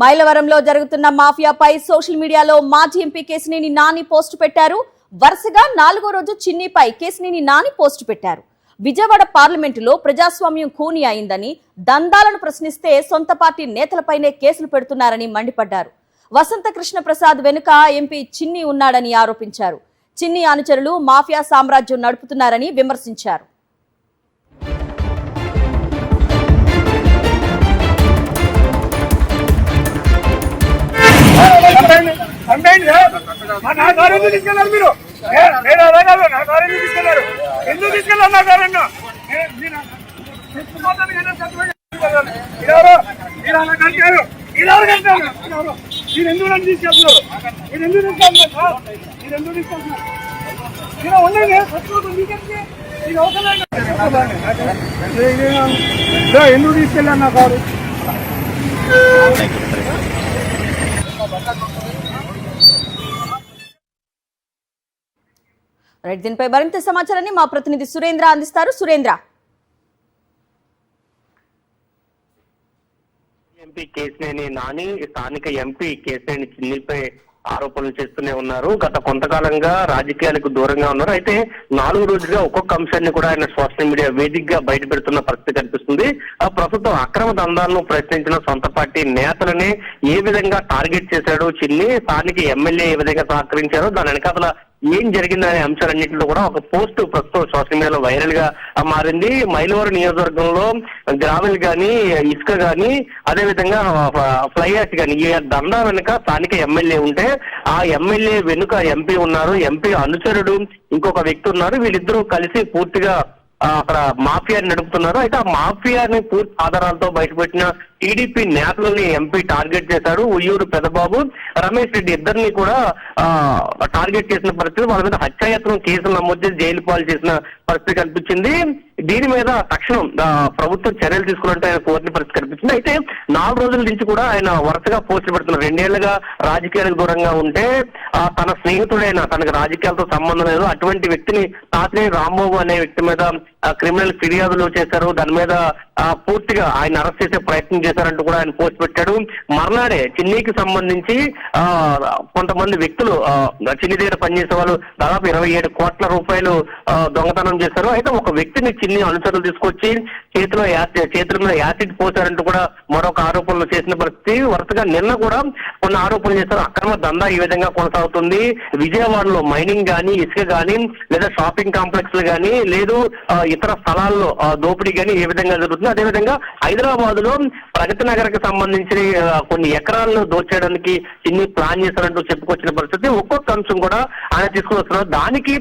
మైలవరంలో జరుగుతున్న మాఫియాపై సోషల్ మీడియాలో మాజీ ఎంపీ కేశినేని నాని పోస్టు పెట్టారు. వరుసగా 4వ రోజు చిన్నిపై కేశినేని నాని పోస్టు పెట్టారు. విజయవాడ పార్లమెంటులో ప్రజాస్వామ్యం ఖూనీ అయిందని, దందాలను ప్రశ్నిస్తే సొంత పార్టీ నేతలపైనే కేసులు పెడుతున్నారని మండిపడ్డారు. వసంత కృష్ణ ప్రసాద్ వెనుక ఎంపీ చిన్ని ఉన్నాడని ఆరోపించారు. చిన్ని అనుచరులు మాఫియా సామ్రాజ్యం నడుపుతున్నారని విమర్శించారు. ఎందుకు తీసుకెళ్ళారు నా కారు? దీనిపై మరింత సమాచారాన్ని మా ప్రతినిధి సురేంద్ర అందిస్తారు. సురేంద్ర, ఎంపీ కేశినేని నాని స్థానిక ఎంపీ కేశినేని చిన్నిపై ఆరోపణలు చేస్తూనే ఉన్నారు. గత కొంతకాలంగా రాజకీయాలకు దూరంగా ఉన్నారు. అయితే 4 రోజులుగా ఒక్కొక్క అంశాన్ని కూడా ఆయన సోషల్ మీడియా వేదికగా బయట పెడుతున్న పరిస్థితి కనిపిస్తుంది. ప్రస్తుతం అక్రమ దందాలను ప్రశ్నించిన సొంత పార్టీ నేతలని ఏ విధంగా టార్గెట్ చేశాడు చిన్ని, స్థానిక ఎమ్మెల్యే ఏ విధంగా సహకరించారో దాని వెనకాల ఏం జరిగిందనే అంశాలన్నింటిలో కూడా ఒక పోస్ట్ ప్రస్తుతం సోషల్ మీడియాలో వైరల్ గా మారింది. మైలవరం నియోజకవర్గంలో గ్రావెల్ గాని, ఇసుక గాని, అదే విధంగా ఫ్లై యాష్ గాని ఈ దందా వెనుక స్థానిక ఎమ్మెల్యే ఉంటే ఆ ఎమ్మెల్యే వెనుక ఎంపీ ఉన్నారు, ఎంపీ అనుచరుడు ఇంకొక వ్యక్తి ఉన్నారు. వీళ్ళిద్దరూ కలిసి పూర్తిగా అక్కడ మాఫియాని నడుపుతున్నారు. అయితే ఆ మాఫియాని పూర్తి ఆధారాలతో బయటపెట్టిన టీడీపీ నేతలని ఎంపీ టార్గెట్ చేశారు. ఉయ్యూరు పెదబాబు, రమేష్ రెడ్డి ఇద్దరిని కూడా టార్గెట్ చేసిన పరిస్థితి, వాళ్ళ మీద హత్యాయత్నం కేసులు నమోదు చేసి జైలు పాలు చేసిన పరిస్థితి కనిపించింది. దీని మీద తక్షణం ప్రభుత్వం చర్యలు తీసుకున్నట్టు ఆయన కోరిన పరిస్థితి కనిపించింది. అయితే 4 రోజుల నుంచి కూడా ఆయన వరుసగా పోస్టులు పెడుతున్నారు. 2 ఏళ్లుగా రాజకీయాలకు దూరంగా ఉంటే తన స్నేహితుడైన, తనకు రాజకీయాలతో సంబంధం లేదు అటువంటి వ్యక్తిని తాతినే రాంబాబు అనే వ్యక్తి మీద క్రిమినల్ ఫిర్యాదులు చేశారు. దాని మీద పూర్తిగా ఆయన అరెస్ట్ చేసే ప్రయత్నం చేశారంటూ కూడా ఆయన పోస్ట్ పెట్టాడు. మర్నాడే చిన్నికి సంబంధించి కొంతమంది వ్యక్తులు చిన్ని దగ్గర పనిచేసే వాళ్ళు దాదాపు 27 కోట్ల రూపాయలు దొంగతనం చేశారు. అయితే ఒక వ్యక్తిని చిన్ని అనుచరులు తీసుకొచ్చి చేతుల మీద యాసిడ్ పోశారంటూ కూడా మరొక ఆరోపణలు చేసిన పరిస్థితి. వరుసగా నిన్న కూడా కొన్ని ఆరోపణలు చేశారు. అక్రమ దందా ఈ విధంగా కొనసాగుతుంది. విజయవాడలో మైనింగ్ గానీ, ఇసుక గానీ, లేదా షాపింగ్ కాంప్లెక్స్లు గానీ, లేదు ఇతర స్థలాల్లో దోపిడీ గానీ ఏ విధంగా జరుగుతుంది. అదేవిధంగా హైదరాబాద్ లో ప్రగతి నగర్ కి సంబంధించిన కొన్ని ఎకరాలను దోచేయడానికి చిన్ని ప్లాన్ చేశారంటూ చెప్పుకొచ్చిన పరిస్థితి. ఒక్కొక్క అంశం కూడా ఆయన తీసుకుని వస్తున్నారు. దానికి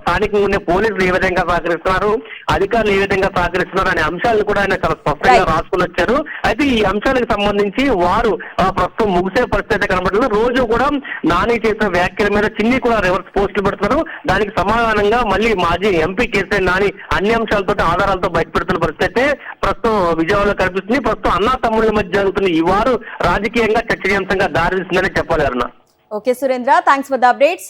స్థానికంగా ఉండే పోలీసులు ఏ విధంగా సహకరిస్తున్నారు, అధికారులు ఏ విధంగా సహకరిస్తున్నారు అనే అంశాలను కూడా ఆయన చాలా స్పష్టంగా రాసుకుని వచ్చారు. అయితే ఈ అంశాలకు సంబంధించి వారు ప్రస్తుతం ముగిసే పరిస్థితి కనబడుతుంది. రోజు కూడా నాని చేసిన వ్యాఖ్యల మీద చిన్ని కూడా రివర్స్ పోస్టులు పెడుతున్నారు. దానికి సమాధానంగా మళ్ళీ మాజీ ఎంపీ కేశినేని నాని అన్ని అంశాలతో ఆధారాలతో బయటపెడుతున్న పరిస్థితి ప్రస్తుతం విజయవాడలో కనిపిస్తుంది. ప్రస్తుతం అన్నా తమ్ముళ్ల మధ్య జరుగుతున్న ఈ వారు రాజకీయంగా చర్చనీయాంశంగా దారితీస్తుందని చెప్పాలి. Aruna. Okay Surendra, thanks for the updates.